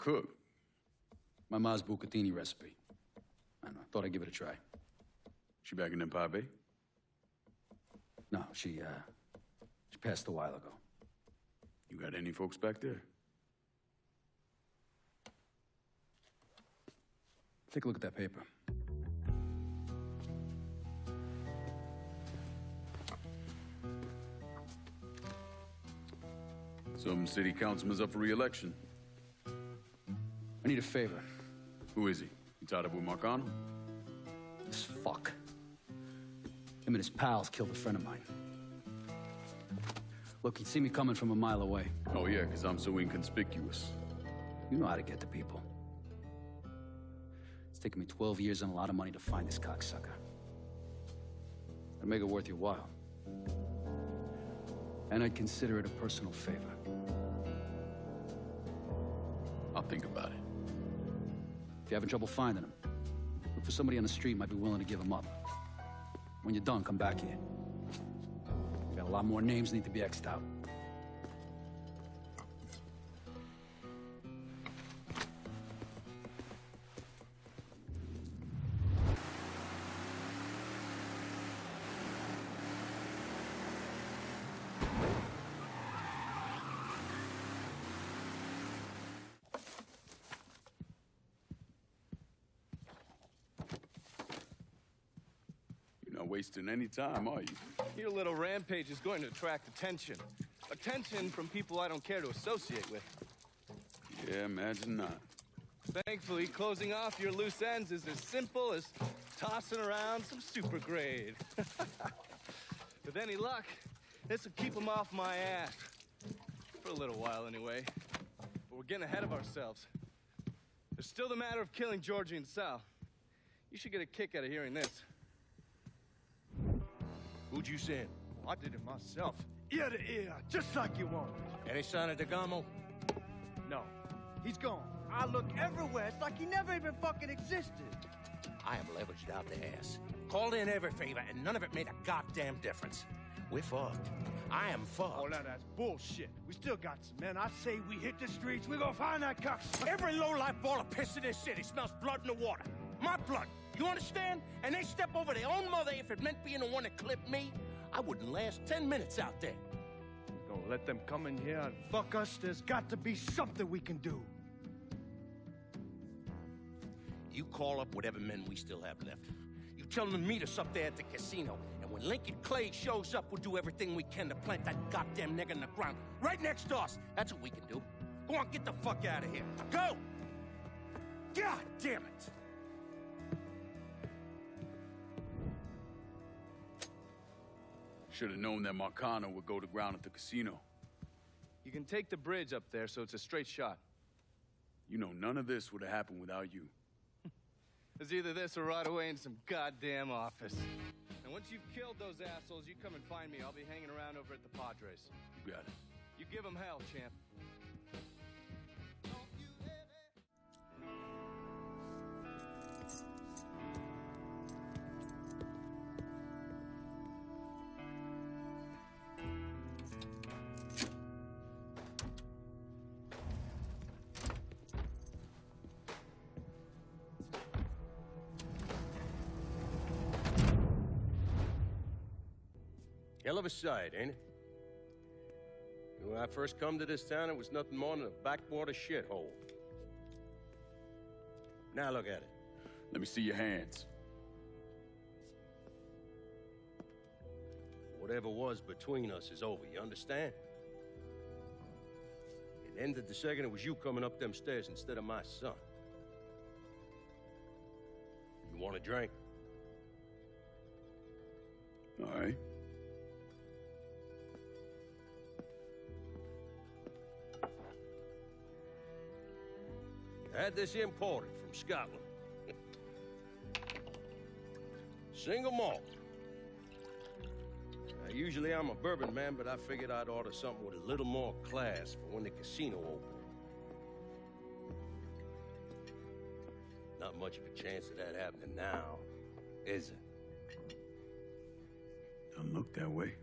cook? My ma's bucatini recipe. I don't know, thought I'd give it a try. She back in Empire Bay? No, she passed a while ago. You got any folks back there? Take a look at that paper. Some city councilman's up for re-election. I need a favor. Who is he? You tied up with Morkano? This fuck. Him and his pals killed a friend of mine. Look, he'd see me coming from a mile away. Oh yeah, because I'm so inconspicuous. You know how to get to people. It's taken me 12 years and a lot of money to find this cocksucker. I'd make it worth your while. And I'd consider it a personal favor. I'll think about it. If you're having trouble finding him, look for somebody on the street who might be willing to give him up. When you're done, come back here. We got a lot more names need to be X'd out. You're not wasting any time, are you? Your little rampage is going to attract attention. Attention from people I don't care to associate with. Yeah, imagine not. Thankfully, closing off your loose ends is as simple as tossing around some super grade. With any luck, this will keep them off my ass. For a little while, anyway. But we're getting ahead of ourselves. There's still the matter of killing Georgie and Sal. You should get a kick out of hearing this. Who'd you send? I did it myself. Ear to ear, just like you wanted. Any sign of DeGamo? No, he's gone. I look everywhere. It's like he never even fucking existed. I am leveraged out the ass. Called in every favor, and none of it made a goddamn difference. We're fucked. I am fucked. Oh, now that's bullshit. We still got some men. I say we hit the streets. We gonna find that cocksucker. Every low-life ball of piss in this city smells blood in the water. My blood. You understand? And they step over their own mother if it meant being the one that clipped me. I wouldn't last 10 minutes out there. Don't let them come in here and fuck us. There's got to be something we can do. You call up whatever men we still have left. You tell them to meet us up there at the casino. And when Lincoln Clay shows up, we'll do everything we can to plant that goddamn nigger in the ground right next to us. That's what we can do. Go on, get the fuck out of here. Go! God damn it! Should have known that Morkano would go to ground at the casino. You can take the bridge up there, so it's a straight shot. You know, none of this would have happened without you. It's either this or right away in some goddamn office. And once you've killed those assholes, you come and find me. I'll be hanging around over at the Padres. You got it. You give them hell, champ. Hell of a sight, ain't it? When I first come to this town, it was nothing more than a backwater shithole. Now look at it. Let me see your hands. Whatever was between us is over, you understand? It ended the second it was you coming up them stairs instead of my son. You want a drink? All right. I had this imported from Scotland. Single malt. Now, usually I'm a bourbon man, but I figured I'd order something with a little more class for when the casino opened. Not much of a chance of that happening now, is it? Don't look that way.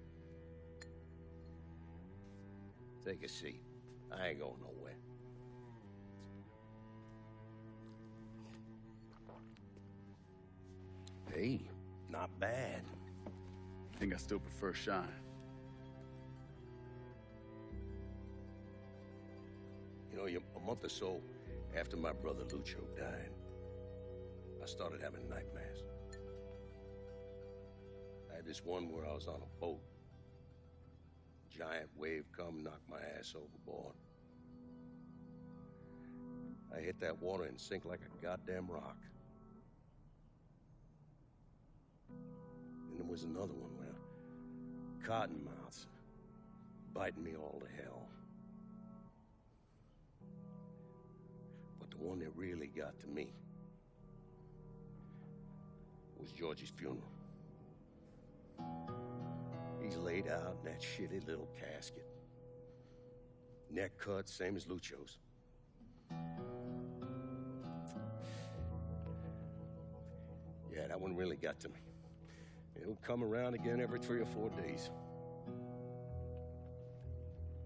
Take a seat. I ain't going nowhere. Hey, not bad. I think I still prefer shine. You know, a month or so after my brother Lucho died, I started having nightmares. I had this one where I was on a boat. Giant wave come, knock my ass overboard. I hit that water and sink like a goddamn rock. And there was another one where cottonmouths biting me all to hell. But the one that really got to me was Georgie's funeral. He's laid out in that shitty little casket. Neck cut, same as Lucho's. Yeah, that one really got to me. It'll come around again every 3 or 4 days.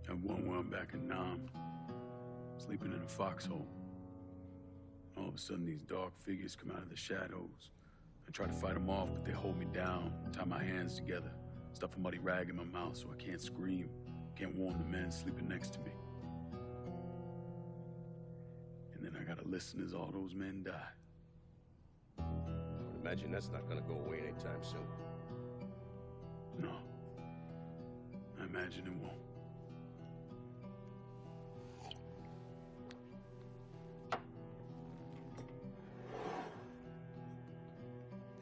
And one where I'm back in Nam, sleeping in a foxhole. All of a sudden, these dark figures come out of the shadows. I try to fight them off, but they hold me down, tie my hands together, stuff a muddy rag in my mouth so I can't scream, can't warn the men sleeping next to me. And then I gotta listen as all those men die. I would imagine that's not gonna go away anytime soon. No, I imagine it won't.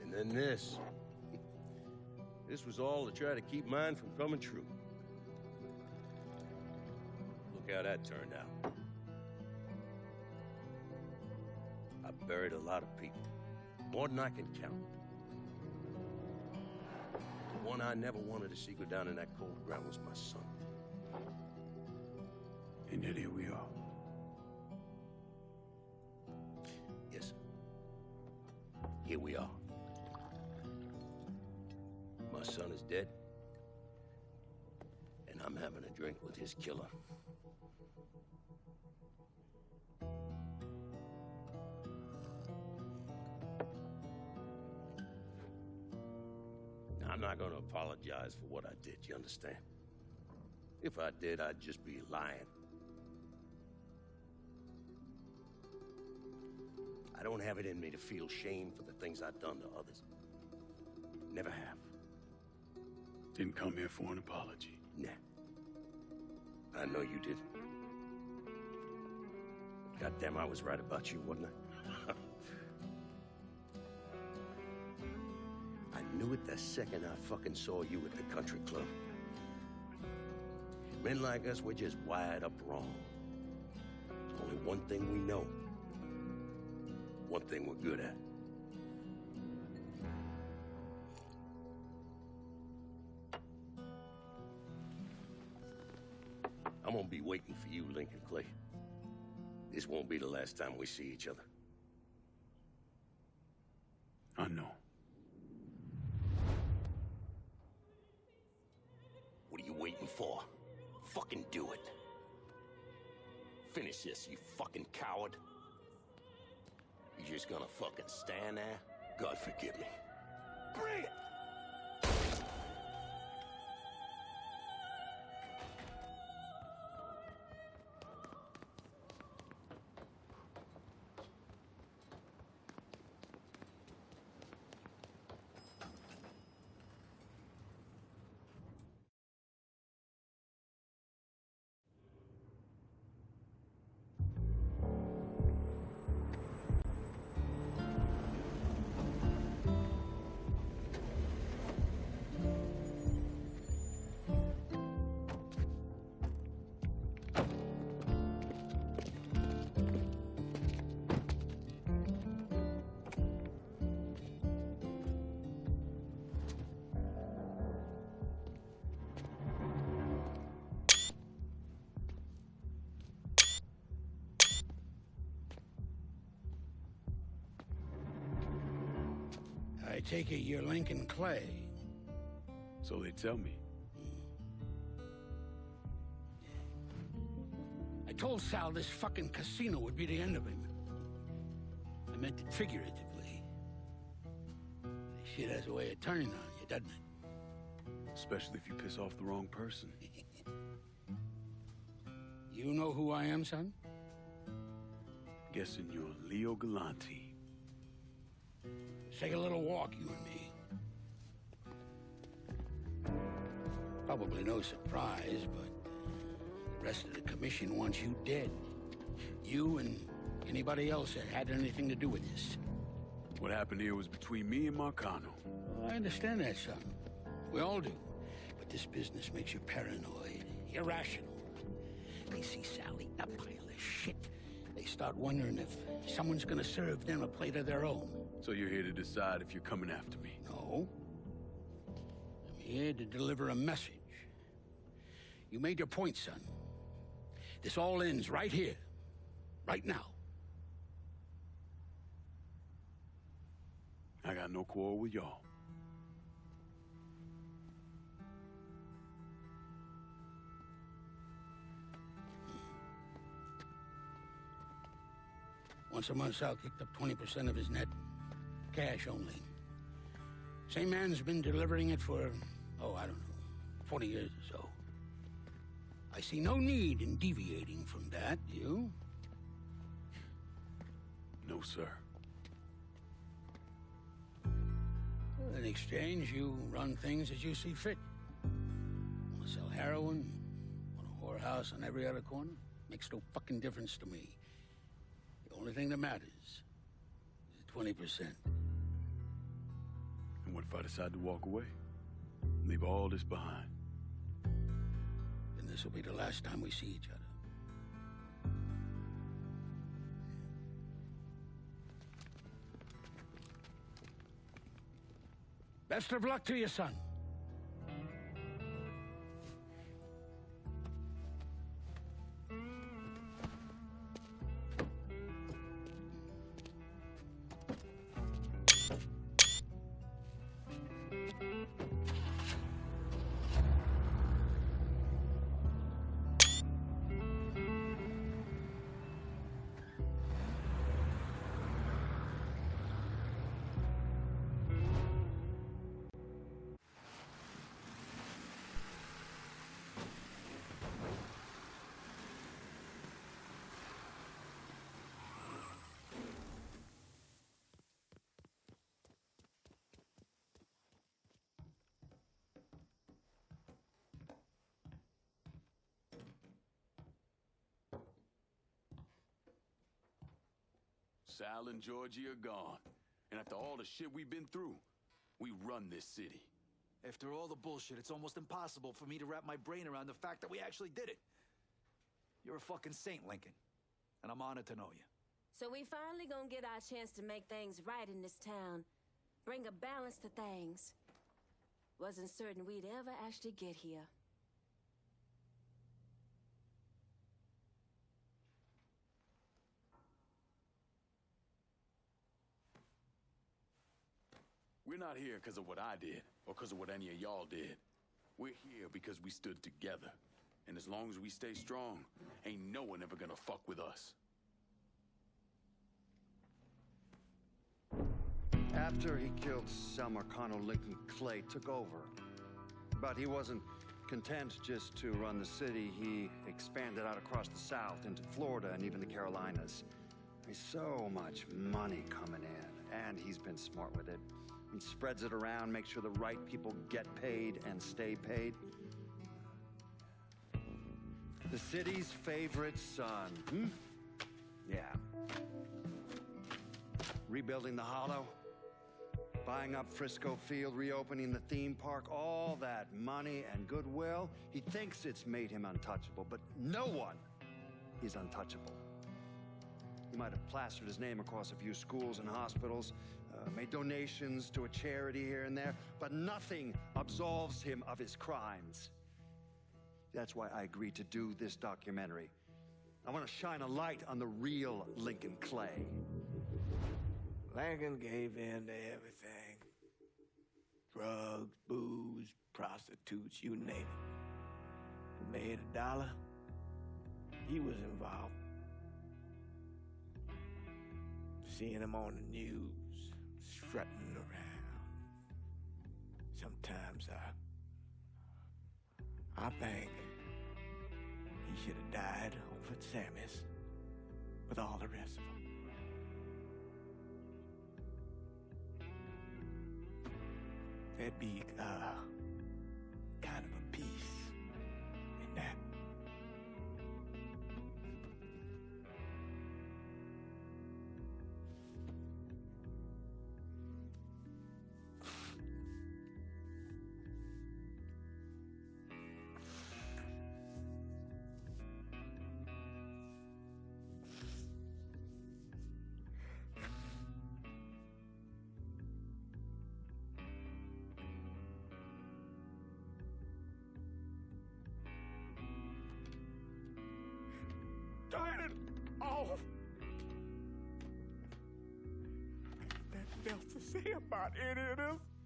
And then this. This was all to try to keep mine from coming true. Look how that turned out. I buried a lot of people, more than I can count. The one I never wanted to see go down in that cold ground was my son. And yet here we are. Yes. Here we are. My son is dead, and I'm having a drink with his killer. Now, I'm not gonna apologize for what I did, you understand? If I did, I'd just be lying. I don't have it in me to feel shame for the things I've done to others. Never have. Didn't come here for an apology. Nah. I know you did. Goddamn, I was right about you, wasn't I? I knew it the second I fucking saw you at the country club. Men like us, we're just wired up wrong. There's only one thing we know. One thing we're good at. I'm gonna be waiting for you, Lincoln Clay. This won't be the last time we see each other. I know. What are you waiting for? Fucking do it. Finish this, you fucking coward. You just gonna fucking stand there? God forgive me. Bring it! I take it you're Lincoln Clay. So they tell me. I told Sal this fucking casino would be the end of him. I meant it figuratively. This shit has a way of turning on you, doesn't it? Especially if you piss off the wrong person. You know who I am, son? Guessing you're Leo Galante. Let's take a little walk, you and me. Probably no surprise, but the rest of the commission wants you dead. You and anybody else that had anything to do with this. What happened here was between me and Morkano. Well, I understand that, son. We all do. But this business makes you paranoid, irrational. They see Sal eating a pile of shit. They start wondering if someone's gonna serve them a plate of their own. So you're here to decide if you're coming after me? No. I'm here to deliver a message. You made your point, son. This all ends right here. Right now. I got no quarrel with y'all. Once a month, Sal kicked up 20% of his net. Cash only. Same man's been delivering it for, I don't know, 40 years or so. I see no need in deviating from that, you? No, sir. In exchange, you run things as you see fit. Want to sell heroin? Want a whorehouse on every other corner? Makes no fucking difference to me. The only thing that matters is the 20%. And what if I decide to walk away? Leave all this behind? Then this will be the last time we see each other. Best of luck to you, son. Sal and Georgie are gone. And after all the shit we've been through, we run this city. After all the bullshit, it's almost impossible for me to wrap my brain around the fact that we actually did it. You're a fucking saint, Lincoln. And I'm honored to know you. So we finally gonna get our chance to make things right in this town. Bring a balance to things. Wasn't certain we'd ever actually get here. We're not here because of what I did, or because of what any of y'all did. We're here because we stood together. And as long as we stay strong, ain't no one ever gonna fuck with us. After he killed Sэл Morkano, Lincoln Clay took over. But he wasn't content just to run the city. He expanded out across the South into Florida and even the Carolinas. There's so much money coming in, and he's been smart with it. He spreads it around, makes sure the right people get paid and stay paid. The city's favorite son, Yeah. Rebuilding the Hollow, buying up Frisco Field, reopening the theme park, all that money and goodwill. He thinks it's made him untouchable, but no one is untouchable. He might have plastered his name across a few schools and hospitals, made donations to a charity here and there, but nothing absolves him of his crimes. That's why I agreed to do this documentary. I want to shine a light on the real Lincoln Clay. Lincoln gave in to everything. Drugs, booze, prostitutes, you name it. Who made $1, he was involved. Seeing him on the news, strutting around, Sometimes I think he should have died over at Sammy's with all the rest of them. There'd be kind of a peace in that. Turn it off. Ain't nothing else to say about any of this.